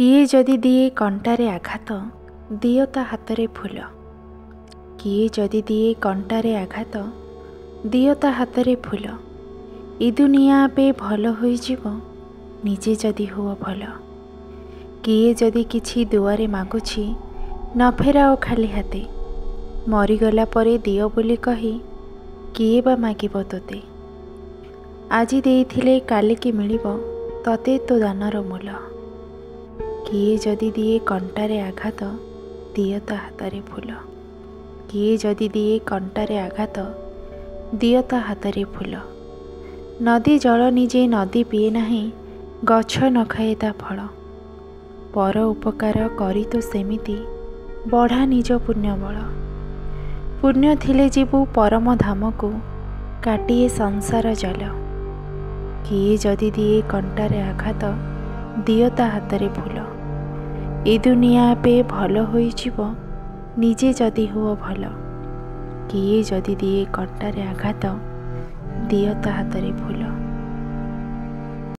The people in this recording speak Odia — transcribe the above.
କିଏ ଯଦି ଦିଏ କଣ୍ଟାରେ ଆଘାତ, ଦିଅ ତା ହାତରେ ଫୁଲ। କିଏ ଯଦି ଦିଏ କଣ୍ଟାରେ ଆଘାତ, ଦିଅ ତା ହାତରେ ଫୁଲ। ଏ ଦୁନିଆ ଆପେ ଭଲ ହୋଇଯିବ, ନିଜେ ଯଦି ହୁଅ ଭଲ। କିଏ ଯଦି କିଛି ଦୁଆରେ ମାଗୁଛି, ନ ଫେରାଅ ଖାଲି ହାତେ। ମରିଗଲା ପରେ ଦିଅ ବୋଲି କହି, କିଏ ବା ମାଗିବ ତୋତେ। ଆଜି ଦେଇଥିଲେ କାଲିକି ମିଳିବ, ତତେ ତୋ ଦାନର ମୂଲ। କିଏ ଯଦି ଦିଏ କଣ୍ଟାରେ ଆଘାତ, ଦିଅ ତା ହାତରେ ଫୁଲ। କିଏ ଯଦି ଦିଏ କଣ୍ଟାରେ ଆଘାତ, ଦିଅ ତା ହାତରେ ଫୁଲ। ନଦୀ ଜଳ ନିଜେ ନଦୀ ପିଏ ନାହିଁ, ଗଛ ନ ଖାଏ ତା ଫଳ। ପର ଉପକାର କରି ତୁ ସେମିତି, ବଢ଼ା ନିଜ ପୁଣ୍ୟ ବଳ। ପୁଣ୍ୟ ଥିଲେ ଯିବୁ ପରମ ଧାମକୁ, କାଟିଏ ସଂସାର ଜାଲ। କିଏ ଯଦି ଦିଏ କଣ୍ଟାରେ ଆଘାତ, ଦିଅ ତା ହାତରେ ଫୁଲ। ଏ ଦୁନିଆ ଆପେ ଭଲ ହୋଇଯିବ, ନିଜେ ଯଦି ହୁଅ ଭଲ। କିଏ ଯଦି ଦିଏ କଣ୍ଟାରେ ଆଘାତ, ଦିଅ ତା ହାତରେ ଫୁଲ।